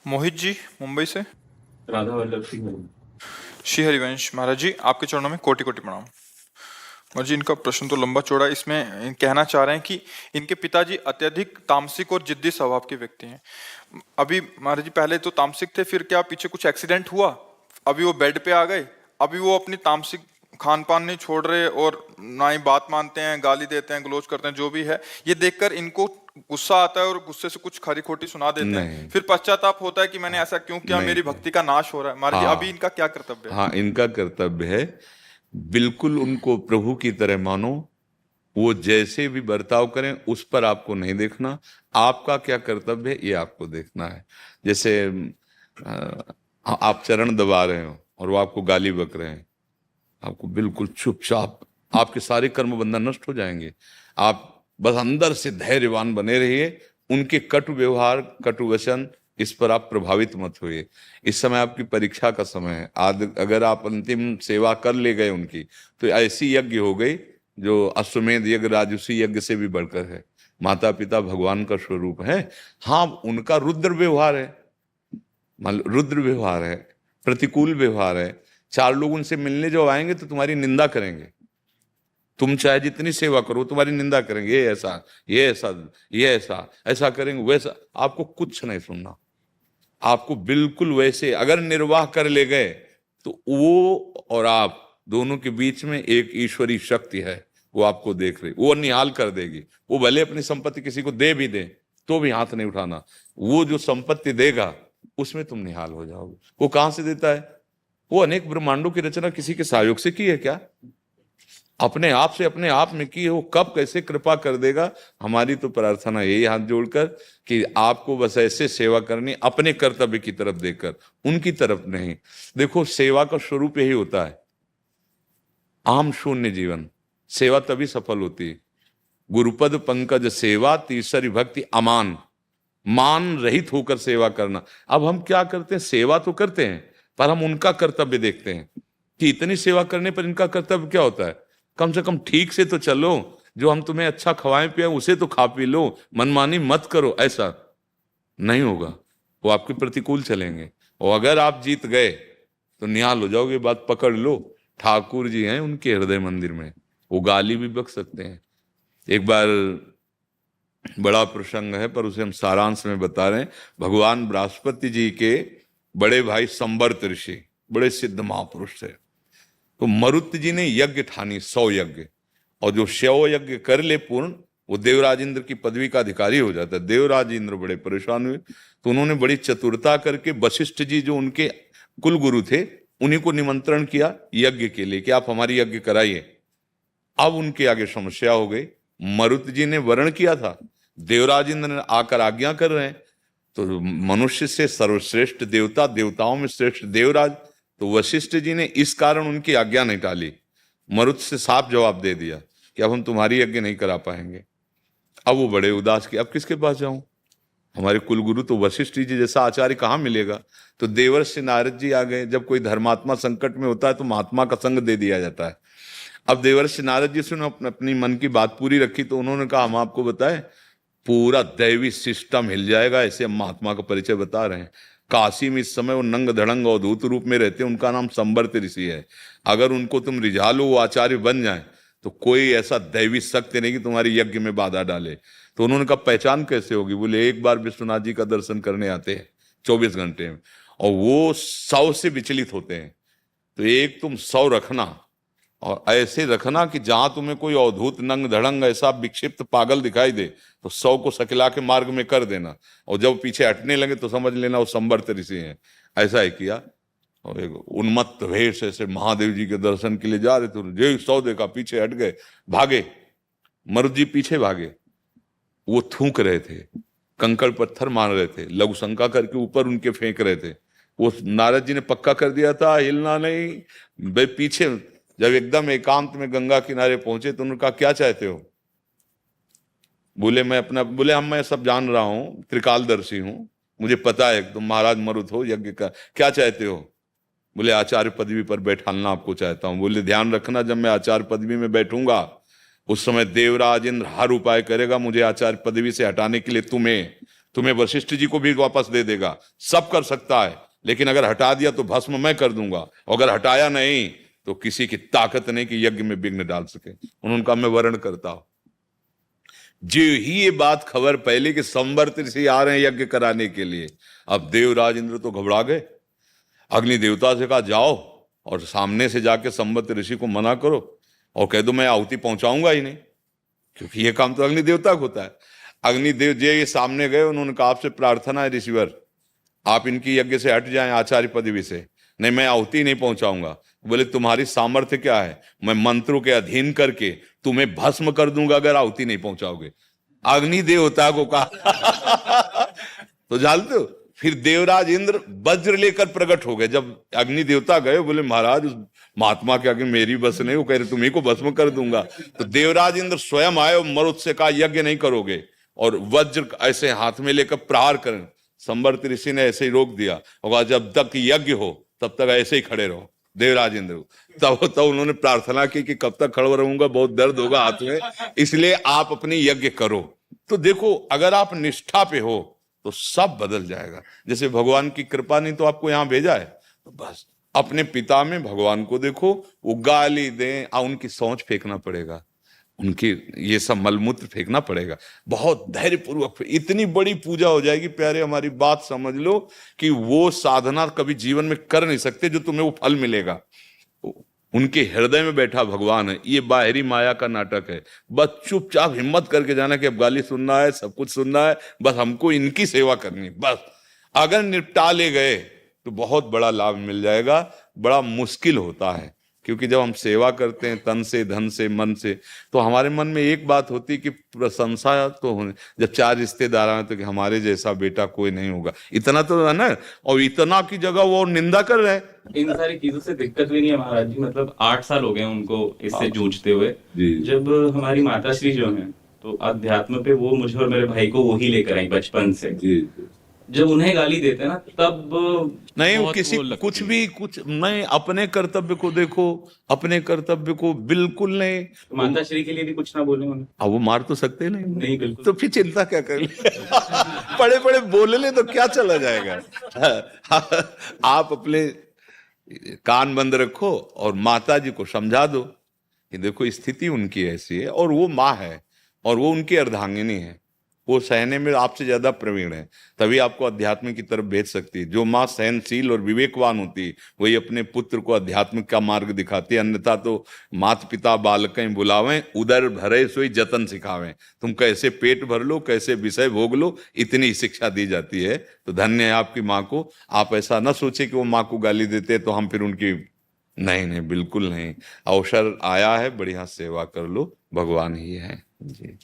मोहित जी, मुंबई से। राधा वल्लभ सिंह। श्री हरिवंश महाराज जी, आपके चरणों में कोटि कोटि प्रणाम। महाराज जी, इनका प्रश्न तो लंबा चौड़ा है। इसमें कहना चाह रहे हैं कि इनके पिताजी अत्यधिक तामसिक और जिद्दी स्वभाव के व्यक्ति हैं। अभी महाराज जी पहले तो तामसिक थे, फिर क्या पीछे कुछ एक्सीडेंट हुआ, अभी वो बेड पे आ गए, अभी वो अपनी तामसिक खान पान नहीं छोड़ रहे और ना ही बात मानते हैं, गाली देते हैं, गलोच करते हैं, जो भी है। ये देखकर इनको गुस्सा आता है और गुस्से से कुछ खरी खोटी सुना देते हैं, नहीं फिर पश्चाताप होता है कि मैंने ऐसा क्यों किया, नहीं मेरी भक्ति का नाश हो रहा है। महाराज जी, अभी हाँ इनका क्या कर्तव्य है? हाँ, इनका कर्तव्य है, बिल्कुल उनको प्रभु की तरह मानो। वो जैसे भी बर्ताव करें उस पर आपको नहीं देखना, आपका क्या कर्तव्य है ये आपको देखना है। जैसे आप चरण दबा रहे हो और वो आपको गाली बक रहे हैं, आपको बिल्कुल चुपचाप, आपके सारे कर्म बंधन नष्ट हो जाएंगे। आप बस अंदर से धैर्यवान बने रहिए। उनके कटु व्यवहार, कटु वचन, इस पर आप प्रभावित मत होइए। इस समय आपकी परीक्षा का समय है। आज अगर आप अंतिम सेवा कर ले गए उनकी, तो ऐसी यज्ञ हो गई जो अश्वमेध यज्ञ राजसी यज्ञ से भी बढ़कर है। माता पिता भगवान का स्वरूप है। हाँ, उनका रुद्र व्यवहार है, रुद्र व्यवहार है, प्रतिकूल व्यवहार है। चार लोग उनसे मिलने जो आएंगे तो तुम्हारी निंदा करेंगे। तुम चाहे जितनी सेवा करो तुम्हारी निंदा करेंगे, ये ऐसा, ये ऐसा, ये ऐसा, ऐसा करेंगे, वैसा। आपको कुछ नहीं सुनना। आपको बिल्कुल वैसे अगर निर्वाह कर ले गए तो वो और आप दोनों के बीच में एक ईश्वरी शक्ति है, वो आपको देख रही, वो निहाल कर देगी। वो भले अपनी संपत्ति किसी को दे भी दे तो भी हाथ नहीं उठाना। वो जो संपत्ति देगा उसमें तुम निहाल हो जाओगे। वो कहां से देता है? वो अनेक ब्रह्मांडों की रचना किसी के सहयोग से की है क्या? अपने आप से, अपने आप में की है। वो कब कैसे कृपा कर देगा। हमारी तो प्रार्थना यही हाथ जोड़कर कि आपको बस ऐसे सेवा करनी, अपने कर्तव्य की तरफ देखकर, उनकी तरफ नहीं। देखो, सेवा का स्वरूप यही होता है, आम शून्य जीवन। सेवा तभी सफल होती है। गुरुपद पंकज सेवा, तीसरी भक्ति अमान, मान रहित होकर सेवा करना। अब हम क्या करते हैं? सेवा तो करते हैं पर हम उनका कर्तव्य देखते हैं कि इतनी सेवा करने पर इनका कर्तव्य क्या होता है। कम से कम ठीक से तो चलो, जो हम तुम्हें अच्छा खवाएं पिए उसे तो खा पी लो, मनमानी मत करो। ऐसा नहीं होगा, वो आपके प्रतिकूल चलेंगे। और अगर आप जीत गए तो निहाल हो जाओगे। बात पकड़ लो, ठाकुर जी हैं उनके हृदय मंदिर में, वो गाली भी बक सकते हैं। एक बार बड़ा प्रसंग है पर उसे हम सारांश में बता रहे हैं। भगवान बृहस्पति जी के बड़े भाई संवर्त ऋषि बड़े सिद्ध महापुरुष थे। तो मरुत जी ने यज्ञ ठानी, 100 यज्ञ, और जो 100 यज्ञ कर ले पूर्ण, वो देवराज इंद्र की पदवी का अधिकारी हो जाता है। देवराज इंद्र बड़े परेशान हुए, तो उन्होंने बड़ी चतुरता करके वशिष्ठ जी जो उनके कुल गुरु थे उन्हीं को निमंत्रण किया यज्ञ के लिए कि आप हमारी यज्ञ कराइए। अब उनके आगे समस्या हो गई। मरुत जी ने वर्ण किया था, देवराज इंद्र ने आकर आज्ञा कर रहे हैं। तो मनुष्य से सर्वश्रेष्ठ देवता, देवताओं में श्रेष्ठ देवराज, तो वशिष्ठ जी ने इस कारण उनकी आज्ञा नहीं टाली। मरुत से साफ जवाब दे दिया कि अब हम तुम्हारी यज्ञ नहीं करा पाएंगे। अब वो बड़े उदास कि अब किसके पास जाऊं? हमारे कुलगुरु तो वशिष्ठ जी जैसा आचार्य कहाँ मिलेगा। तो देवर्षि नारद जी आ गए। जब कोई धर्मात्मा संकट में होता है तो महात्मा का संग दे दिया जाता है। अब देवर्षि नारद जी से अपनी मन की बात पूरी रखी, तो उन्होंने कहा हम आपको बताएं, पूरा दैवी सिस्टम हिल जाएगा, ऐसे हम महात्मा का परिचय बता रहे हैं। काशी में इस समय वो नंग धड़ंग अवधूत रूप में रहते हैं। उनका नाम संवर्त ऋषि है। अगर उनको तुम रिझा लो, वो आचार्य बन जाए, तो कोई ऐसा दैवी शक्ति नहीं कि तुम्हारी यज्ञ में बाधा डाले। तो उन्होंने कहा पहचान कैसे होगी? बोले एक बार विश्वनाथ जी का दर्शन करने आते हैं 24 घंटे में, और वो 100 से विचलित होते हैं। तो एक तुम 100 रखना, और ऐसे रखना कि जहां तुम्हें कोई अवधूत नंग धड़ंग ऐसा विक्षिप्त पागल दिखाई दे तो 100 को सकला के मार्ग में कर देना, और जब पीछे हटने लगे तो समझ लेना वो संवर्त ऋषि हैं। ऐसा ही किया, और एक उन्मत्त वेश ऐसे महादेव जी के दर्शन के लिए जा रहे थे, जो 100 देखा पीछे हट गए, भागे। मरुद जी पीछे भागे। वो थूक रहे थे, कंकड़ पत्थर मार रहे थे, लघु शंका करके ऊपर उनके फेंक रहे थे। वो नारद जी ने पक्का कर दिया था हिलना नहीं। भाई पीछे जब एकदम एकांत में गंगा किनारे पहुंचे तो उन्होंने कहा क्या चाहते हो? बोले मैं सब जान रहा हूं, त्रिकालदर्शी हूं, मुझे पता है तुम महाराज मरुत हो, यज्ञ का क्या चाहते हो? बोले आचार्य पदवी पर बैठालना आपको चाहता हूं। बोले ध्यान रखना, जब मैं आचार्य पदवी में बैठूंगा उस समय देवराज इंद्र हर उपाय करेगा मुझे आचार्य पदवी से हटाने के लिए। तुम्हें तुम्हें वशिष्ठ जी को भी वापस दे देगा, सब कर सकता है, लेकिन अगर हटा दिया तो भस्म मैं कर दूंगा, और अगर हटाया नहीं तो किसी की ताकत नहीं कि यज्ञ में विघ्न डाल सके। उन्होंने कहा मैं वर्ण करता हूं। जो ही ये बात खबर पहले कि संवर्त ऋषि आ रहे हैं यज्ञ कराने के लिए, अब देवराज इंद्र तो घबरा गए। अग्नि देवता से कहा जाओ और सामने से जाके संवर्त ऋषि को मना करो और कह दो मैं आहुति पहुंचाऊंगा ही नहीं, क्योंकि ये काम तो अग्नि देवता को होता है। अग्निदेव जी ये सामने गए, उन्होंने कहा आपसे प्रार्थना है ऋषिवर, आप इनकी यज्ञ से हट जाएं, आचार्य पदवी से। नहीं, मैं आहुति नहीं पहुंचाऊंगा। बोले तुम्हारी सामर्थ्य क्या है? मैं मंत्रों के अधीन करके तुम्हें भस्म कर दूंगा अगर आहुति नहीं पहुंचाओगे। अग्नि देवता को कहा तो जानते हो, फिर देवराज इंद्र वज्र लेकर प्रकट हो गए। जब अग्नि देवता गए, बोले महाराज उस महात्मा के आगे मेरी बस नहीं, वो कह रहे तुम्ही को भस्म कर दूंगा। तो देवराज इंद्र स्वयं आए और मरुत से कहा यज्ञ नहीं करोगे, और वज्र ऐसे हाथ में लेकर प्रहार करें। संवर्त ऋषि ने ऐसे ही रोक दिया और जब तक यज्ञ हो तब तक ऐसे ही खड़े रहो देवराज इंद्र। तब उन्होंने प्रार्थना की कि कब तक खड़ा रहूंगा, बहुत दर्द होगा हाथ में, इसलिए आप अपनी यज्ञ करो। तो देखो, अगर आप निष्ठा पे हो तो सब बदल जाएगा। जैसे भगवान की कृपा नहीं तो आपको यहां भेजा है, तो बस अपने पिता में भगवान को देखो, वो गाली दें उनकी सोच फेंकना पड़ेगा, उनकी ये सब मलमूत्र फेंकना पड़ेगा, बहुत धैर्य पूर्वक। इतनी बड़ी पूजा हो जाएगी प्यारे, हमारी बात समझ लो कि वो साधना कभी जीवन में कर नहीं सकते जो तुम्हें वो फल मिलेगा। उनके हृदय में बैठा भगवान है, ये बाहरी माया का नाटक है। बस चुपचाप हिम्मत करके जाना कि अब गाली सुनना है, सब कुछ सुनना है, बस हमको इनकी सेवा करनी है। बस अगर निपटा ले गए तो बहुत बड़ा लाभ मिल जाएगा। बड़ा मुश्किल होता है, क्योंकि जब हम सेवा करते हैं तन से, धन से, मन से, तो हमारे मन में एक बात होती है कि प्रशंसा तो होने, जब 4 रिश्तेदार आए तो कि हमारे जैसा बेटा कोई नहीं होगा, इतना तो है ना, और इतना की जगह वो निंदा कर रहे हैं। इन सारी चीजों से दिक्कत भी नहीं है महाराज जी, मतलब 8 साल हो गए उनको इससे जूझते हुए। जब हमारी माता श्री जो है तो अध्यात्म पे वो मुझे और मेरे भाई को वही लेकर आई बचपन से। जब उन्हें गाली देते ना तब नहीं, वो किसी कुछ नहीं, अपने कर्तव्य को देखो, अपने कर्तव्य को बिल्कुल नहीं। माता श्री के लिए भी कुछ ना बोले उन्हें, अब वो मार तो सकते नहीं, नहीं बिल्कुल, तो फिर चिंता क्या कर ले पड़े पड़े बोले ले तो क्या चला जाएगा। आप अपने कान बंद रखो और माता जी को समझा दो कि देखो स्थिति उनकी ऐसी है, और वो माँ है और वो उनकी अर्धांगिनी है, वो सहने में आपसे ज्यादा प्रवीण है, तभी आपको अध्यात्म की तरफ भेज सकती है। जो माँ सहनशील और विवेकवान होती है वही अपने पुत्र को अध्यात्म का मार्ग दिखाती है। अन्यथा तो माता पिता बालकें बुलावें, उदर भरे सोई जतन सिखावें। तुम कैसे पेट भर लो, कैसे विषय भोग लो, इतनी शिक्षा दी जाती है। तो धन्य है आपकी माँ को। आप ऐसा न सोचे कि वो माँ को गाली देते तो हम फिर उनकी, नहीं, बिल्कुल नहीं। अवसर आया है, बढ़िया सेवा कर लो, भगवान ही है जी।